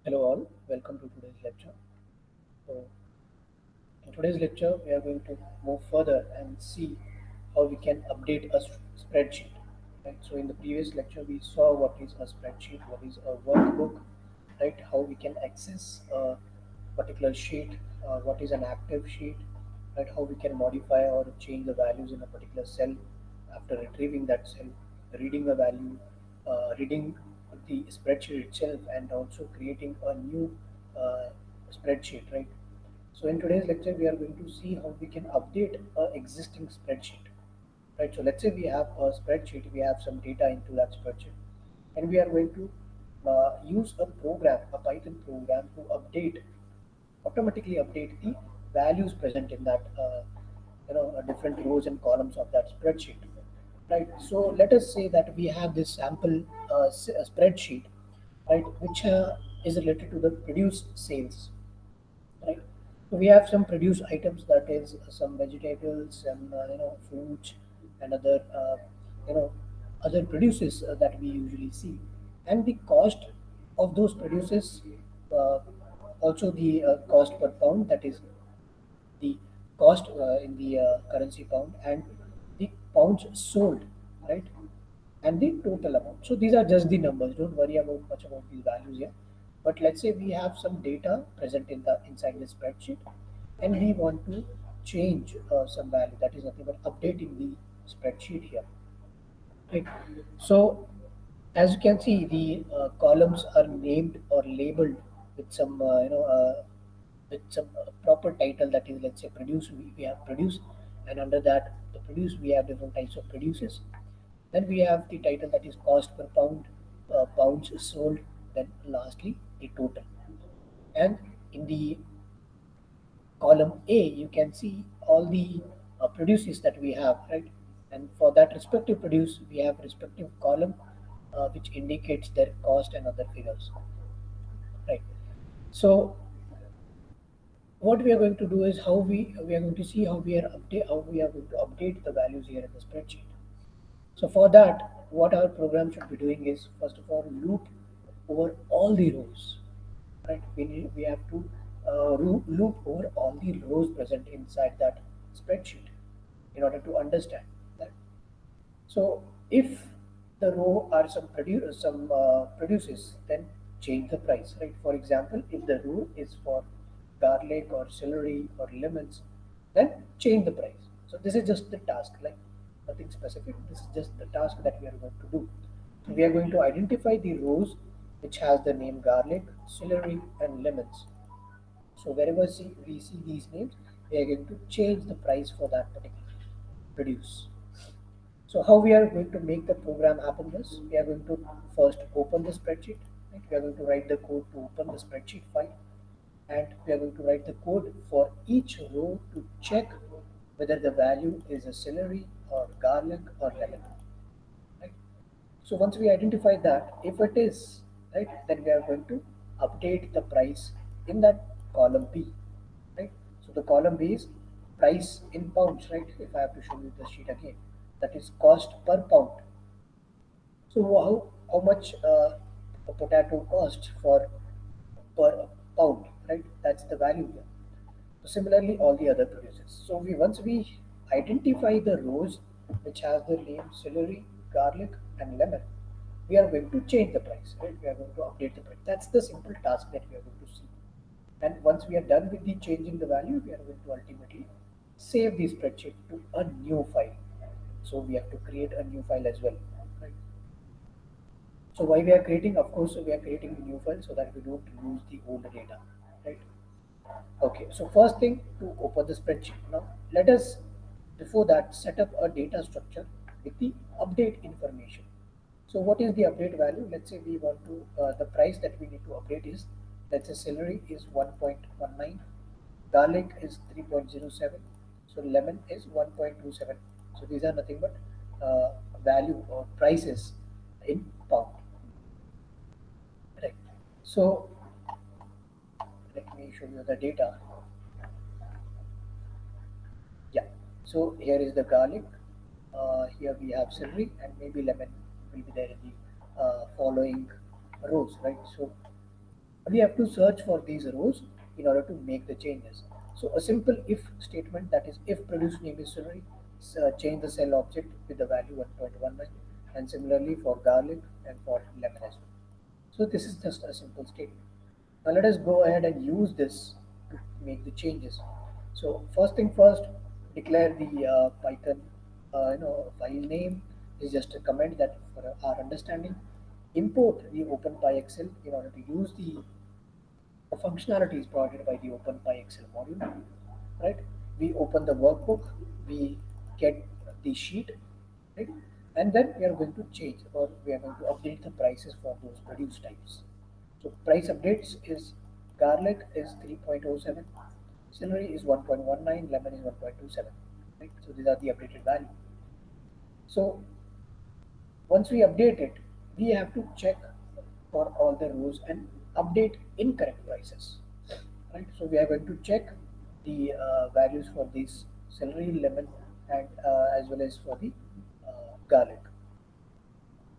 Hello all, welcome to today's lecture. So, in today's lecture, we are going to move further and see how we can update a spreadsheet. Right? So, in the previous lecture, we saw what is a spreadsheet, what is a workbook, right? How we can access a particular sheet, what is an active sheet, right? How we can modify or change the values in a particular cell after retrieving that cell, reading the value, reading the spreadsheet itself, and also creating a new spreadsheet, right? So in today's lecture, we are going to see how we can update a existing spreadsheet, right? So let's say we have a spreadsheet, we have some data into that spreadsheet, and we are going to use a program, a Python program, to automatically update the values present in that, different rows and columns of that spreadsheet, right? So let us say that we have this sample spreadsheet, right, which is related to the produce sales, right? So we have some produce items, that is some vegetables and fruits and other you know other produces that we usually see, and the cost of those produces, uh, also the cost per pound, that is the cost in the currency pound, and the pounds sold, right, and the total amount. So these are just the numbers. Don't worry about much about these values here. But let's say we have some data present in the inside the spreadsheet, and we want to change some value. That is nothing but updating the spreadsheet here. Right. So as you can see, the columns are named or labeled with some proper title. That is, let's say produce. We have produce, and under that the produce we have different types of produces. Then we have the title, that is cost per pound, pounds sold. Then lastly the total. And in the column A, you can see all the produces that we have, right? And for that respective produce, we have respective column which indicates their cost and other figures, right? So what we are going to do is how we are going to see how we are going to update the values here in the spreadsheet. So for that, what our program should be doing is, first of all, loop over all the rows, right? We have to loop over all the rows present inside that spreadsheet in order to understand that. So if the row are some produces, then change the price, right? For example, if the row is for garlic or celery or lemons, then change the price. So this is just the task, like nothing specific. This is just the task that we are going to do. So we are going to identify the rows which has the name garlic, celery, and lemons. So wherever we see these names, we are going to change the price for that particular produce. So how we are going to make the program happen is, we are going to first open the spreadsheet. Right? We are going to write the code to open the spreadsheet file, and we are going to write the code for each row to check whether the value is a celery or garlic or lemon. Right? So once we identify that, if it is right, then we are going to update the price in that column B. Right? So the column B is price in pounds, right? If I have to show you the sheet again, that is cost per pound. So how much a potato cost for per pound, right? That's the value here. So similarly, all the other produces. So once we identify the rows which has the name celery, garlic, and lemon, we are going to change the price, right? We are going to update the price. That's the simple task that we are going to see. And once we are done with the changing the value, we are going to ultimately save the spreadsheet to a new file. So we have to create a new file as well, right? So why we are creating? Of course, we are creating a new file so that we don't lose the old data, right? Okay, so first thing, to open the spreadsheet. Now let us, before that, set up a data structure with the update information. So what is the update value? Let's say we want to, the price that we need to update is, let's say celery is 1.19, garlic is 3.07, so lemon is 1.27. So these are nothing but value or prices in pound. Right. So let me show you the data. Yeah. So here is the garlic. Here we have celery, and maybe lemon will be there in the following rows, right? So we have to search for these rows in order to make the changes. So a simple if statement, that is if produce name is celery, change the cell object with the value 1.19, and similarly for garlic and for lemon as well. So this is just a simple statement. Now let us go ahead and use this to make the changes. So first thing first, declare the Python file name is just a comment that for our understanding. Import the OpenPyXL in order to use the functionality is provided by the OpenPyXL module, right? We open the workbook, we get the sheet, right? And then we are going to change, or we are going to update the prices for those produce types. So price updates is garlic is 3.07, celery is 1.19, lemon is 1.27, right? So these are the updated value. So once we update it, we have to check for all the rows and update incorrect prices. Right? So we are going to check the values for this celery, lemon, and as well as for the garlic.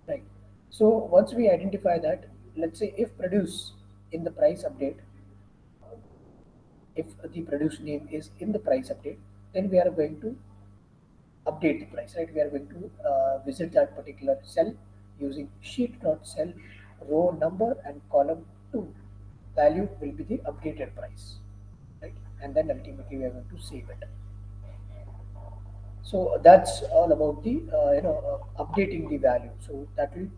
Right. So once we identify that, let's say if produce in the price update, if the produce name is in the price update, then we are going to update the price, right? We are going to visit that particular cell using sheet.cell row number and column 2 value will be the updated price, right? And then ultimately we are going to save it. So that's all about the updating the value. So that will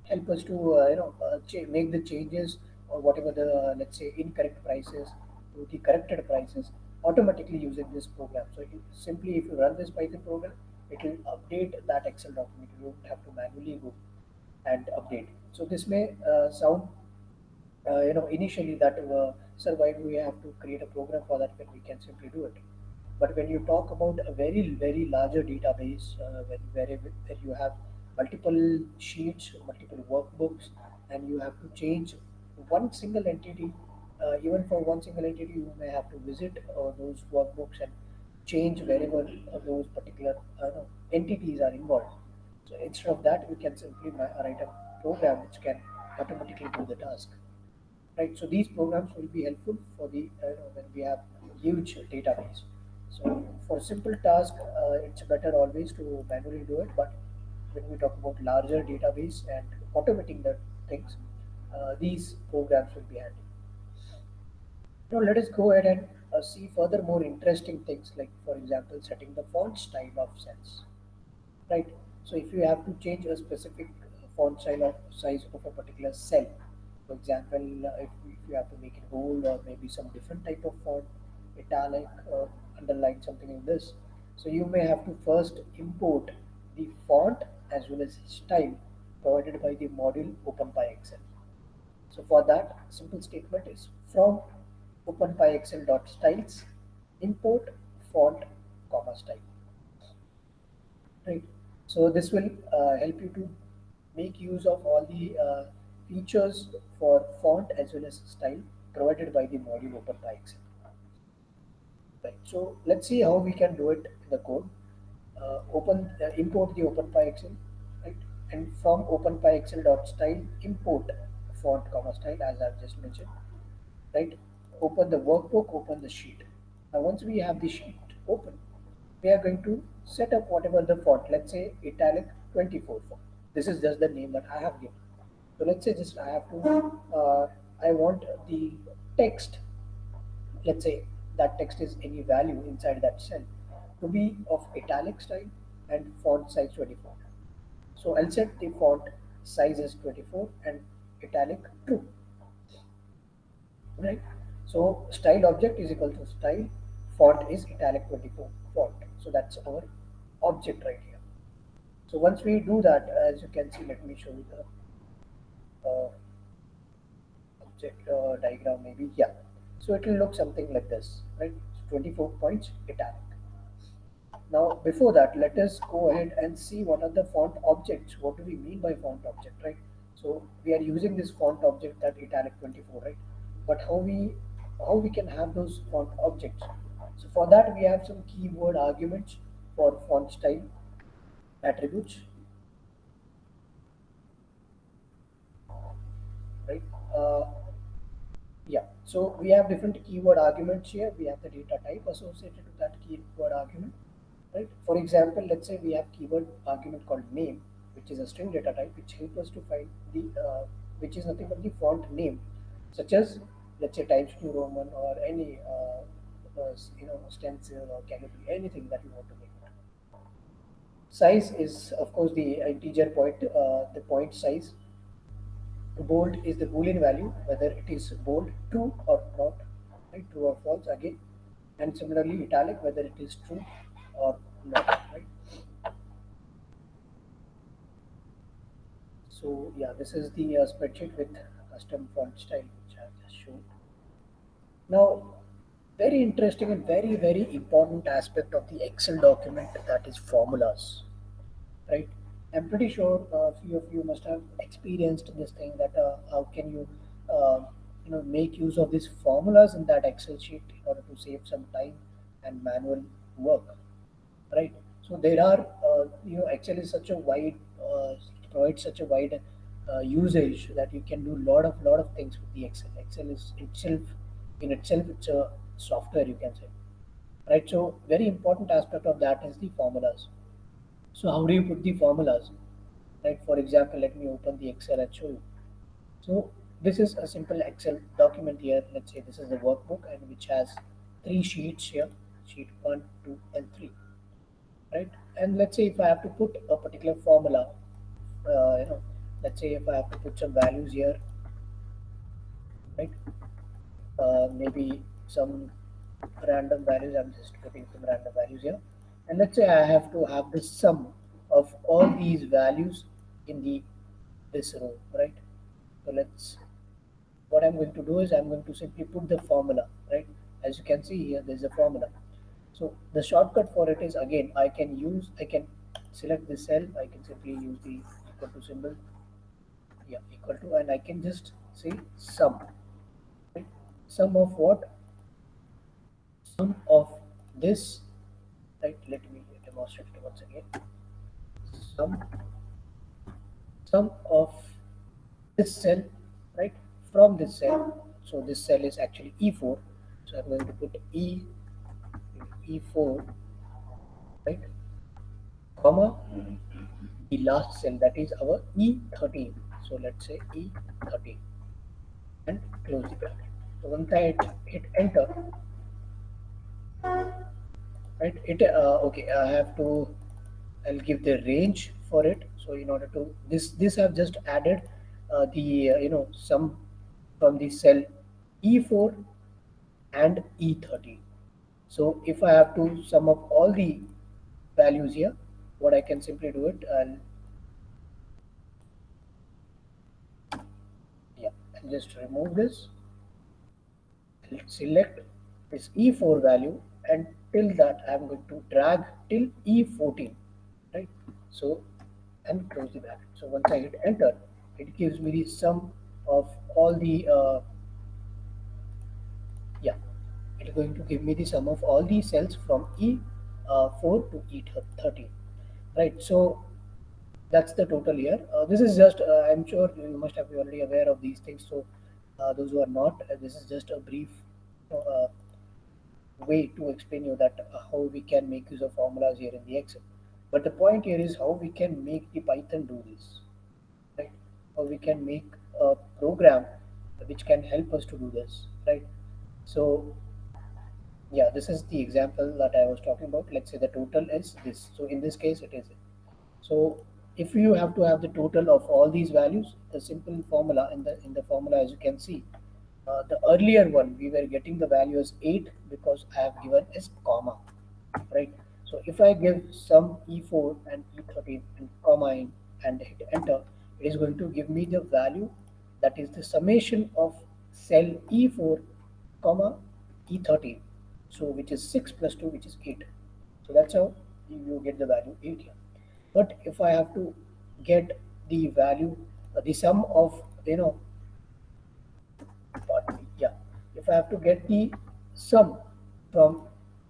help us to make the changes or whatever the let's say incorrect prices to the corrected prices automatically using this program. So simply if you run this Python program, it will update that Excel document. You don't have to manually go and update. So this may sound initially that sir, why do we have to create a program for that when we can simply do it? But when you talk about a very larger database, where you have multiple sheets, multiple workbooks, and you have to change one single entity, even for one single entity, you may have to visit those workbooks and change wherever those particular entities are involved. So instead of that, we can simply write a program which can automatically do the task, right? So these programs will be helpful for the when we have huge database. So for simple task, it's better always to manually do it. But when we talk about larger database and automating the things, these programs will be handy. Now let us go ahead and see further more interesting things, like for example setting the font style of cells, right? So if you have to change a specific font style or size of a particular cell, for example, if you have to make it bold or maybe some different type of font, italic or underline something in this, so you may have to first import the font as well as style provided by the module OpenPyXL. So for that, simple statement is from OpenPyXL.styles import font comma style. Right. So this will help you to make use of all the features for font as well as style provided by the module OpenPyXL. Right. So let's see how we can do it in the code. Import the OpenPyXL, right? And from OpenPyXL.style import font comma style as I've just mentioned, right? Open the workbook, open the sheet. Now once we have the sheet open, we are going to set up whatever the font, let's say italic 24 font. This is just the name that I have given. So let's say just I have to, I want the text, let's say that text is any value inside that cell to be of italic style and font size 24. So I'll set the font size as 24 and italic true, right? So style object is equal to style, font is italic 24 font. So that's our object right here. So once we do that, as you can see, let me show you the object diagram maybe. Yeah. So it will look something like this, right? 24 points italic. Now, before that, let us go ahead and see what are the font objects. What do we mean by font object, right? So we are using this font object that italic 24, right? But how we can have those font objects? So for that, we have some keyword arguments for font style attributes, right? Uh, Yeah, so we have different keyword arguments here. We have the data type associated with that keyword argument, right? For example, let's say we have keyword argument called name, which is a string data type, which helps us to find which is nothing but the font name, such as let's say Times New Roman or any stencil or calligraphy, anything that you want to make. Size is of course the integer point, the point size. Bold is the boolean value, whether it is bold, true or not, right? True or false again. And similarly, italic, whether it is true or not, right? So yeah, this is the spreadsheet with custom font style, which I have just shown. Now, very interesting and very important aspect of the Excel document, that is formulas, right? I'm pretty sure a few of you must have experienced this thing, that how can you uh, make use of these formulas in that Excel sheet in order to save some time and manual work, right? So there are Excel is such a wide it provides such a wide usage that you can do lot of things with the Excel. Excel is itself in itself it's a software, you can say, right? So very important aspect of that is the formulas. So how do you put the formulas? Right, for example, let me open the Excel and show you. So this is a simple Excel document here. Let's say this is the workbook, and which has three sheets here, sheet 1, 2, and 3, right? And let's say if I have to put a particular formula, let's say if I have to put some values here, right? Maybe some random values. I'm just putting some random values here, and let's say I have to have the sum of all these values in the this row, right? So let's what I'm going to do is I'm going to simply put the formula, right? As you can see here, there's a formula. So the shortcut for it is, again, I can select this cell, I can simply use the equal to symbol, yeah, equal to, and I can just say sum, right? Sum of what? Sum of this, right? Let me demonstrate it once again. Sum, sum of this cell, right? From this cell. So this cell is actually E4. So I'm going to put E4, right? Comma the last cell, that is our E13. So let's say E13 and close the bracket. So once I hit enter, right? Okay. I have to. I'll give the range for it. So in order to this I've just added the sum from the cell E4 and E13. So if I have to sum up all the values here, what I can simply do it, I'll just remove this, select this E4 value, and till that I'm going to drag till E14, right? So and close the bracket. So once I hit enter, it gives me the sum of all the yeah, it's going to give me the sum of all the cells from E4 to E13, right? So that's the total here. This is just I'm sure you must have been already aware of these things. So those who are not, this is just a brief you know, way to explain you that how we can make use of formulas here in the Excel. But the point here is how we can make the Python do this, right? How we can make a program which can help us to do this, right? So yeah, this is the example that I was talking about. Let's say the total is this. So in this case, it is it. So if you have to have the total of all these values, the simple formula in the formula, as you can see, the earlier one we were getting the value as 8 because I have given as comma, right? So if I give sum E4 and E13 and comma in and hit enter, it is going to give me the value, that is the summation of cell E4 comma E13. So which is 6 plus 2, which is 8. So that's how you get the value 8 here. But if I have to get the value, the sum of pardon me, yeah, if I have to get the sum from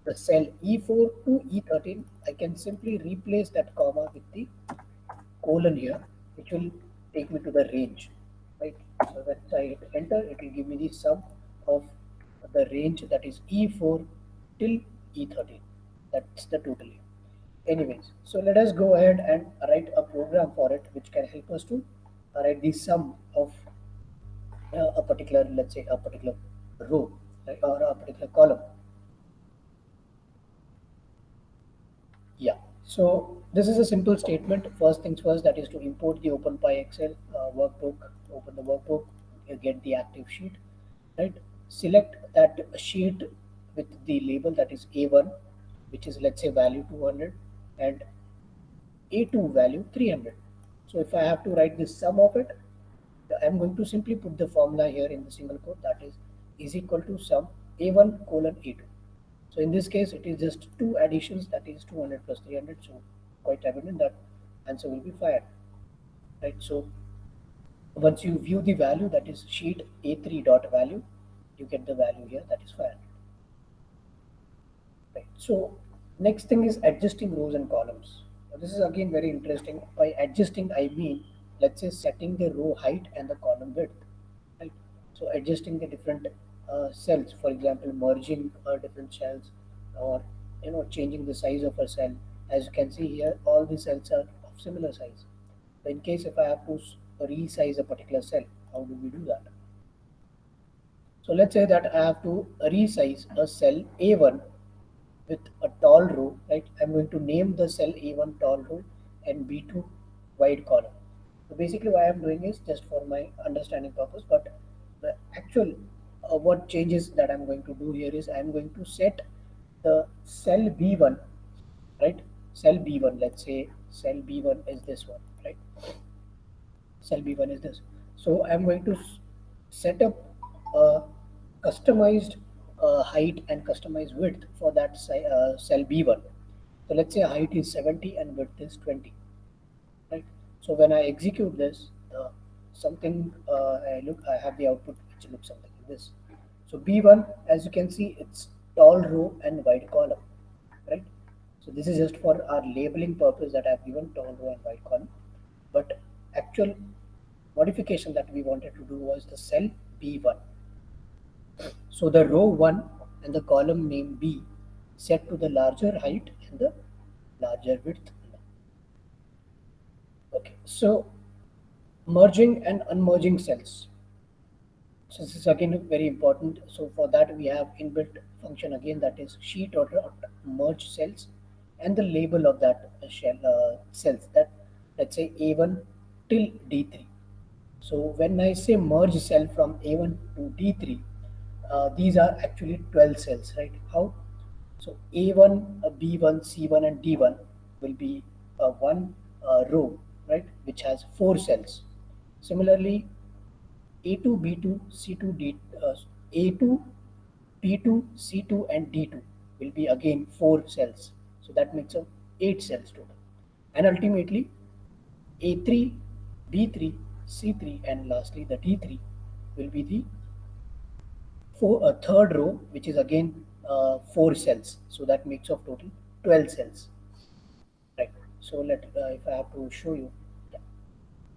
the cell E4 to E13, I can simply replace that comma with the colon here, which will take me to the range, right? So when I hit enter, it will give me the sum of the range that is E4 till E13. That's the total here. Anyways, so let us go ahead and write a program for it which can help us to write the sum of a particular, let's say, a particular row, right, or a particular column. Yeah. So this is a simple statement. First things first, that is to import the OpenPy Excel workbook, open the workbook, you get the active sheet, right? Select that sheet with the label that is A1, which is, let's say, value 200, and A2 value 300. So if I have to write the sum of it, I'm going to simply put the formula here in the single quote, that is equal to sum A1 colon A2. So in this case, it is just two additions, that is 200 plus 300. So quite evident that answer will be 500, right? So once you view the value, that is sheet A3 dot value, you get the value here, that is 500. Right. So next thing is adjusting rows and columns. Now, this is again very interesting. By adjusting, I mean, let's say, setting the row height and the column width. Right. So adjusting the different cells, for example, merging different cells, or changing the size of a cell. As you can see here, all the cells are of similar size. So in case if I have to resize a particular cell, how do we do that? So let's say that I have to resize a cell A1 with a tall row, right? I'm going to name the cell A1 tall row and B2 wide column. So basically what I'm doing is just for my understanding purpose, but the actual what changes that I'm going to do here is I'm going to set the cell B1, right? Cell B1, let's say cell B1 is this one, right? Cell B1 is this. So I'm going to set up a customized height and customized width for that cell B1. So let's say height is 70 and width is 20, right? So when I execute this, something I have the output which looks something like this. So B1, as you can see, it's tall row and wide column, right? So this is just for our labeling purpose that I've given tall row and wide column. But actual modification that we wanted to do was the cell B1. So the row 1 and the column name B set to the larger height and the larger width. Okay, so merging and unmerging cells. So this is again very important. So for that we have inbuilt function again, that is sheet or merge cells, and the label of that cells, that let's say A1 till D3. So when I say merge cell from A1 to D3, these are actually 12 cells, right? How? So A1, B1, C1, and D1 will be one row, right, which has 4 cells. Similarly, A2, B2, C2, A2, B2, C2, and D2 will be again 4 cells. So that makes up 8 cells total. And ultimately, A3, B3, C3, and lastly the D3 will be the third row, which is again 4 cells. So that makes up total 12 cells. Right. So if I have to show you, yeah.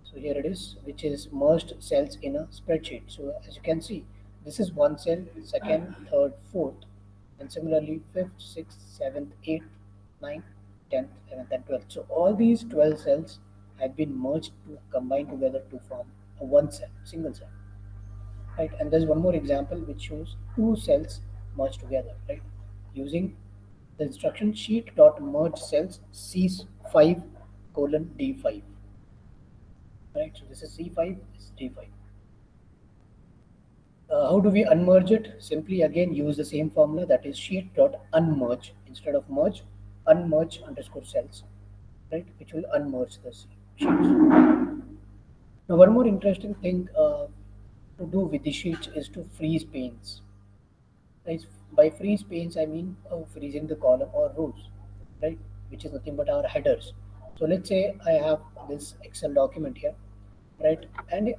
So here it is, which is merged cells in a spreadsheet. So as you can see, this is one cell, second, third, fourth, and similarly fifth, sixth, seventh, eighth, ninth, 10th, 11th, and 12th. So all these 12 cells have been merged to combine together to form a one cell, single cell, right? And there's one more example which shows 2 cells merged together, right? Using the instruction sheet dot merge cells C5 colon D5, right? So this is C5, this is D5. How do we unmerge it? Simply again use the same formula, that is sheet dot unmerge, instead of merge, unmerge underscore cells, right? Which will unmerge the sheets. Now one more interesting thing to do with the sheets is to freeze panes. Right? By freeze panes, I mean freezing the column or rows, right? Which is nothing but our headers. So let's say I have this Excel document here, right? And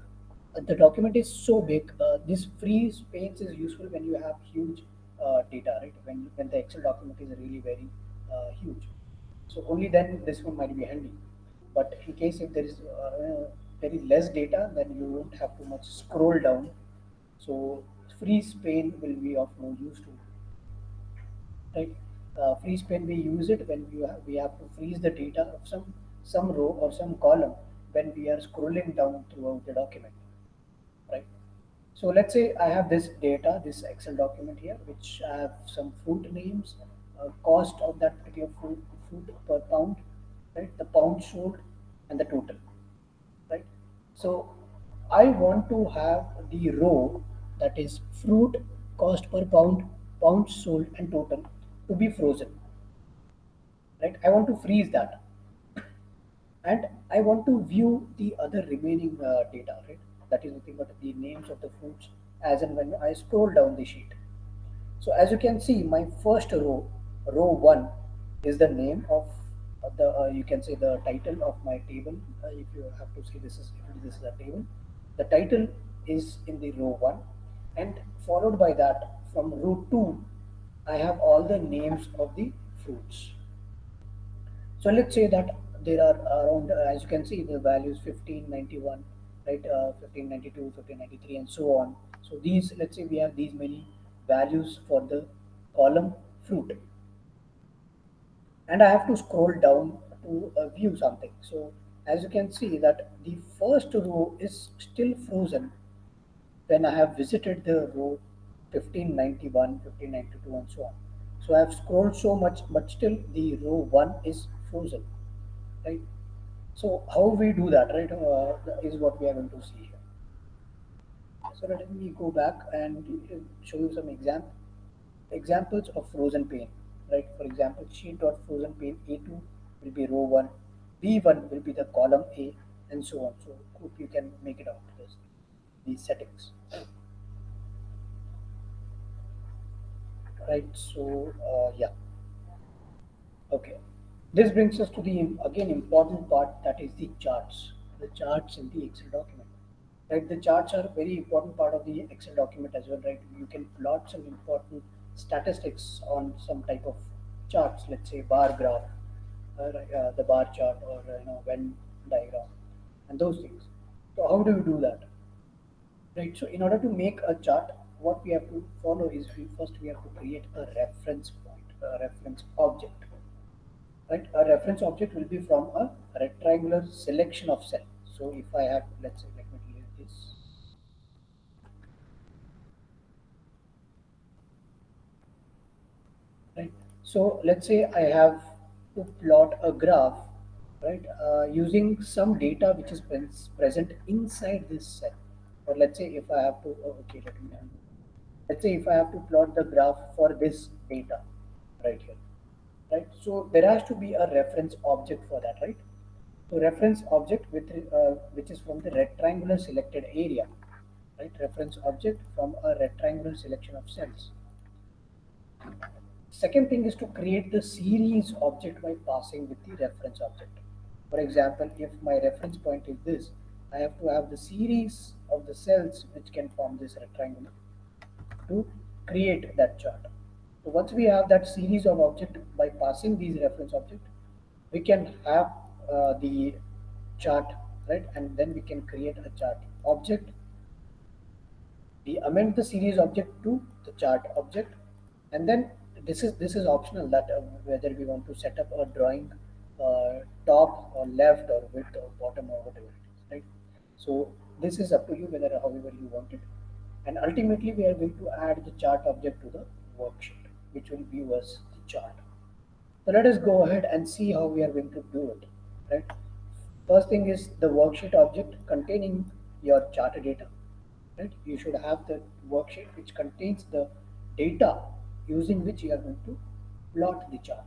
the document is so big. This freeze panes is useful when you have huge data, right? When the Excel document is really very huge. So only then this one might be handy. But in case if there is very less data, then you won't have to much scroll down. So freeze pane will be of no use to, right? Freeze pane we use it when we have to freeze the data of some row or some column when we are scrolling down throughout the document, right? So let's say I have this data, this Excel document here, which I have some fruit names, cost of that particular fruit per pound, right? The pound sold and the total, right? So I want to have the row that is fruit, cost per pound, pounds sold, and total to be frozen, right? I want to freeze that, and I want to view the other remaining data, right? That is nothing but the names of the fruits as and when I scroll down the sheet. So as you can see, my first row, row one, is the name of the you can say the title of my table. If you have to see this is if this is a table, the title is in the row one, and followed by that from row two, I have all the names of the fruits. So let's say that there are around, as you can see, the values 1591, right? 1592, 1593, and so on. So these, let's say we have these many values for the column fruit, and I have to scroll down to view something. So as you can see that the first row is still frozen when I have visited the row 1591, 1592, and so on. So I have scrolled so much, but still the row 1 is frozen, right? So how we do that, right, is what we are going to see here. So let me go back and show you some examples of frozen pane, right? For example, sheet.frozen pane A2 will be row 1, B1 will be the column A, and so on. So hope you can make it out, these settings, right? So yeah. Okay. This brings us to the again important part, that is the charts. The charts in the Excel document. Right, the charts are a very important part of the Excel document as well, right? You can plot some important statistics on some type of charts, let's say bar graph, right, the bar chart, or Venn diagram, and those things. So how do you do that? Right. So in order to make a chart, what we have to follow is we have to create a reference point, a reference object. Right, a reference object will be from a rectangular selection of cell. So if I have, let's say, let me delete this. Right, so let's say I have to plot a graph, right, using some data which is present inside this cell. Or let's say if I have to, oh, okay, let's say if I have to plot the graph for this data right here, right? So there has to be a reference object for that, right? So reference object which is from the rectangular selected area, right? Reference object from a rectangular selection of cells. Second thing is to create the series object by passing with the reference object. For example, if my reference point is this, I have to have the series of the cells which can form this rectangle to create that chart. So once we have that series of object by passing these reference object, we can have the chart, right? And then we can create a chart object. We amend the series object to the chart object, and then this is optional that whether we want to set up a drawing top or left or width or bottom or whatever it is, right? So this is up to you whether however you want it, and ultimately we are going to add the chart object to the worksheet, which will give us the chart. So let us go ahead and see how we are going to do it, right? First thing is the worksheet object containing your chart data, right? You should have the worksheet which contains the data using which you are going to plot the chart,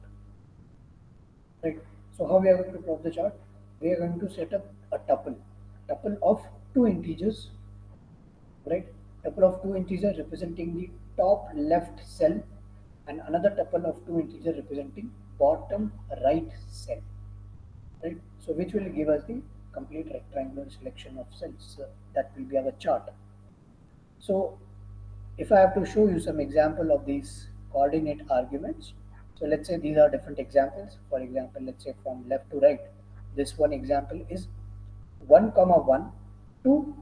right? So how we are going to plot the chart? We are going to set up a tuple of two integers, right? Tuple of two integers representing the top left cell, and another tuple of two integers representing bottom right cell, right? So which will give us the complete rectangular selection of cells. That will be our chart. So if I have to show you some example of these coordinate arguments, so let's say these are different examples. For example, let's say from left to right, this one example is 1 comma 1 to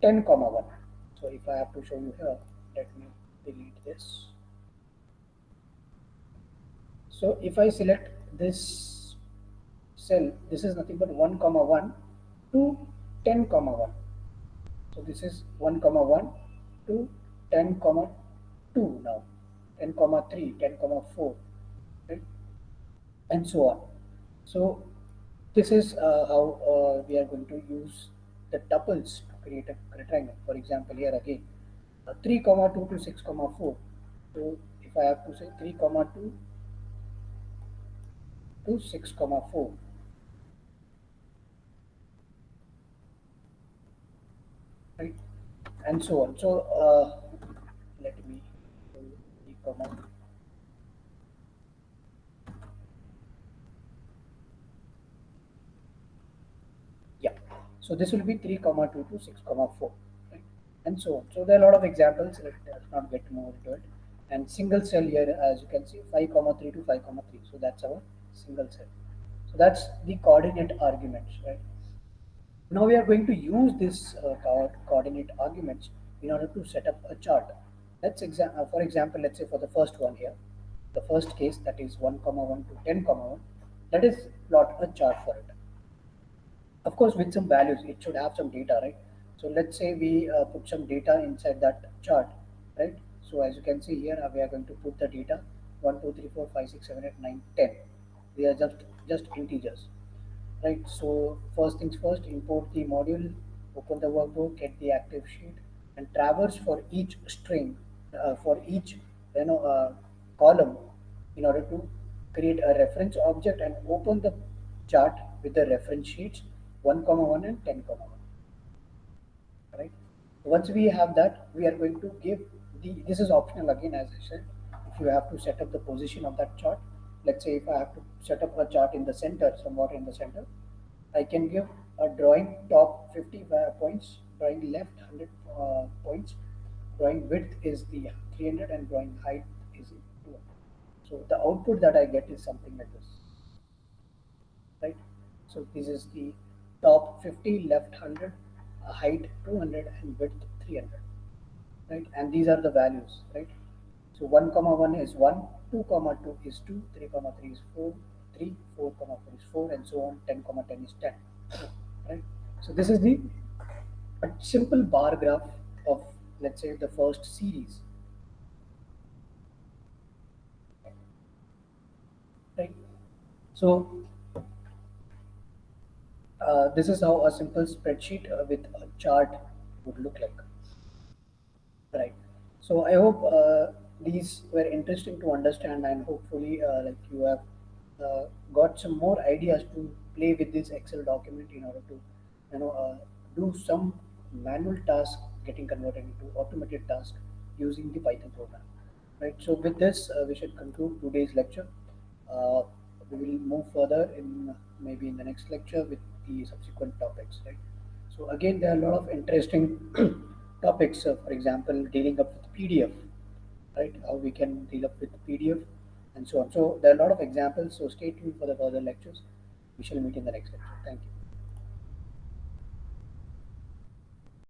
10 comma 1. So if I have to show you here, Let me delete this. So if I select this cell, this is nothing but 1 comma 1 to 10 comma 1. So this is 1 comma 1 to 10 comma 2 now, 10 comma 3, 10 comma 4, right? And so on. So this is how we are going to use the tuples to create a rectangle. For example, here again, 3 comma 2 to 6 comma 4. So if I have to say 3 comma 2 to 6 comma 4, right? And so on. So let me do 3 comma. Yeah. So this will be 3 comma 2 to 6 comma 4, right? And so on. So there are a lot of examples. Let's not get more into it. And single cell here, as you can see, 5 comma 3 to 5 comma 3. So that's our single cell. So that's the coordinate arguments, right? Now we are going to use this coordinate arguments in order to set up a chart. For example, let's say for the first one here, the first case, that is 1 comma 1 to 10 comma 1, let us plot a chart for it. Of course, with some values, it should have some data, right? So let's say we put some data inside that chart, right? So as you can see here, we are going to put the data 1, 2, 3, 4, 5, 6, 7, 8, 9, 10. They are just integers, right? So first things first, import the module, open the workbook, get the active sheet, and traverse for each string, for each column, in order to create a reference object and open the chart with the reference sheets 1 comma 1 and 10 comma 1, right? Once we have that, we are going to give this is optional again, as I said. If you have to set up the position of that chart, let's say if I have to set up a chart in the center, somewhat in the center, I can give a drawing top 50 points, drawing left 100 points, drawing width is the 300, and drawing height is 200. So the output that I get is something like this, right? So this is the top 50, left 100, height 200, and width 300, right? And these are the values, right? So 1 comma 1 is 1, 2 comma 2 is 2, 3 comma 3 is 4, 3, 4 comma 4 is 4, and so on. 10 comma 10 is 10, right? So this is the a simple bar graph of, let's say, the first series, right? So this is how a simple spreadsheet with a chart would look like. Right. So I hope these were interesting to understand, and hopefully, like you have got some more ideas to play with this Excel document in order to, you know, do some manual task getting converted into automated task using the Python program. Right. So with this, we should conclude today's lecture. Uh, we will move further in maybe in the next lecture with the subsequent topics. Right. So again, there are a lot of interesting topics. For example, dealing up with PDF, right? How we can deal up with PDF, and so on. So there are a lot of examples. So stay tuned for the further lectures. We shall meet in the next lecture. Thank you.